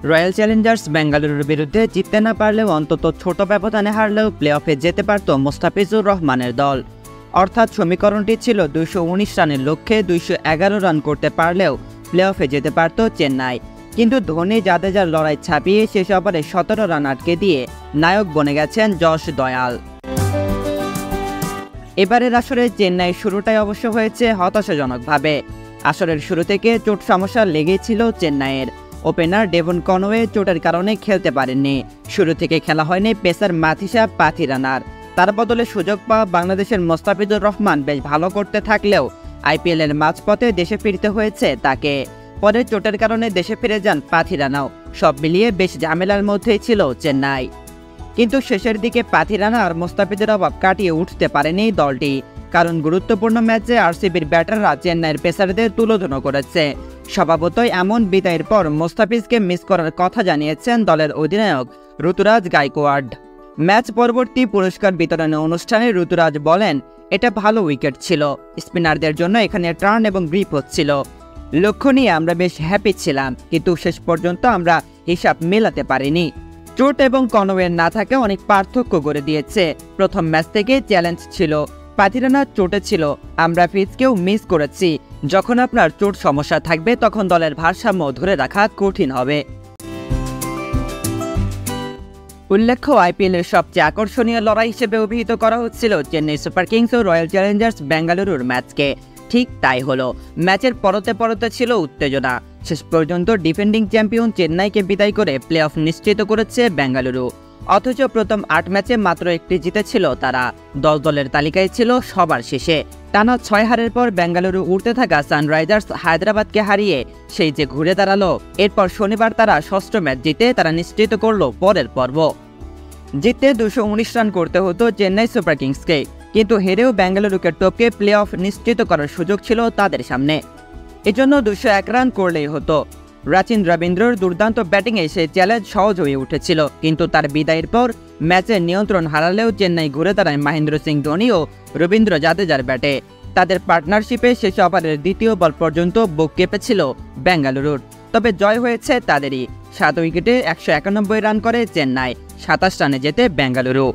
Royal Challengers বেঙ্গালুরুর বিরুদ্ধে জিততে না পারলেও অন্তত ছোট ব্যবধানে হারলেও প্লে অফে যেতে পারত মোস্তাফিজুর রহমানের দল। অর্থাৎ সমীকরণটি ছিল 219 রানের লক্ষ্যে 211 রান করতে পারলেও প্লে অফে যেতে পারত চেন্নাই। কিন্তু ধোনি জাদেজার লড়াই ছাপিয়ে শেষ ওভারে 17 রান আটকে দিয়ে নায়ক বনে গেছেন যশ দয়াল। এবারের আসরে চেন্নাই শুরুটাই অবশ্য হয়েছে হতাশাজনকভাবে। আসরের শুরু থেকে চোট সমস্যা লেগেই ছিল চেন্নাইয়ের। ওপেনার ডেভন কনওয়ে চোটের কারণে খেলতে পারেননি। শুরু থেকে খেলা হয়নি পেসার মাথিসা পাথিরানার। তার বদলে সুযোগ পাওয়া বাংলাদেশের মোস্তাফিজুর রহমান বেশ ভালো করতে থাকলেও আইপিএলের মাঝপথে দেশে ফিরতে হয়েছে তাকে। পরে চোটের কারণে দেশে ফিরে যান পাথিরানাও। সব মিলিয়ে বেশ ঝামেলার মধ্যেই ছিল চেন্নাই। কিন্তু শেষের দিকে পাথিরানা আর মোস্তাফিজের অভাব কাটিয়ে উঠতে পারেনি দলটি। কারণ গুরুত্বপূর্ণ ম্যাচে আরসিবির ব্যাটাররা চেন্নাইয়ের পেসারদের তুলোধুনো করেছে। স্বভাবতই এমন বিদায়ের পর মোস্তাফিজকে মিস করার কথা জানিয়েছেন দলের অধিনায়ক ঋতুরাজ গাইকোয়াড। ম্যাচ পরবর্তী পুরস্কার বিতরণী অনুষ্ঠানে ঋতুরাজ বলেন, এটা ভালো উইকেট ছিল। স্পিনারদের জন্য এখানে টার্ন এবং গ্রিপ হচ্ছিল। লক্ষ্য নিয়ে আমরা বেশ হ্যাপি ছিলাম, কিন্তু শেষ পর্যন্ত আমরা হিসাব মেলাতে পারিনি। চোট এবং কনওয়ের না থাকে অনেক পার্থক্য করে দিয়েছে। প্রথম ম্যাচ থেকে চ্যালেঞ্জ ছিল। পাথিরানা চোটে ছিল, আমরা ফিজকেও মিস করেছি। যখন আপনার চোট সমস্যা থাকবে তখন দলের ভারসাম্য ধরে রাখা কঠিন হবে। উল্লেখ্য, আইপিএলের সবচেয়ে আকর্ষণীয় লড়াই হিসেবে অভিহিত করা হচ্ছিল চেন্নাই সুপার কিংস ও রয়্যাল চ্যালেঞ্জার্স বেঙ্গালুরুর ম্যাচকে। ঠিক তাই হলো। ম্যাচের পরতে পরতে ছিল উত্তেজনা। শেষ পর্যন্ত ডিফেন্ডিং চ্যাম্পিয়ন চেন্নাইকে বিদায় করে প্লে অফ নিশ্চিত করেছে বেঙ্গালুরু। অথচ প্রথম 8 ম্যাচে মাত্র একটি জিতেছিল তারা। 10 দলের তালিকায় ছিল সবার শেষে। টানা 6 হারের পর বেঙ্গালুরু উঠতে থাকা সানরাইজার্স হায়দ্রাবাদকে হারিয়ে সেই যে ঘুরে দাঁড়ালো। এরপর শনিবার তারা 6ষ্ঠ ম্যাচ জিতে তারা নিশ্চিত করল পরের পর্ব। জিততে 219 রান করতে হতো চেন্নাই সুপার কিংসকে, কিন্তু হেরেও বেঙ্গালুরুকে টপকে প্লে অফ নিশ্চিত করার সুযোগ ছিল তাদের সামনে। এজন্য 201 রান করলেই হতো। রাচিন রবীন্দ্রর দুর্দান্ত ব্যাটিংয়ে সেই চ্যালেঞ্জ সহজ হয়ে উঠেছিল। কিন্তু তার বিদায়ের পর ম্যাচের নিয়ন্ত্রণ হারালেও চেন্নাই ঘুরে দাঁড়ায় মহেন্দ্র সিং ধোনি ও রবীন্দ্র জাদেজার ব্যাটে। তাদের পার্টনারশিপে শেষ ওভারের দ্বিতীয় বল পর্যন্ত বুক কেঁপেছিল বেঙ্গালুরুর। তবে জয় হয়েছে তাদেরই। 7 উইকেটে 191 রান করে চেন্নাই, 27 রানে জেতে বেঙ্গালুরু।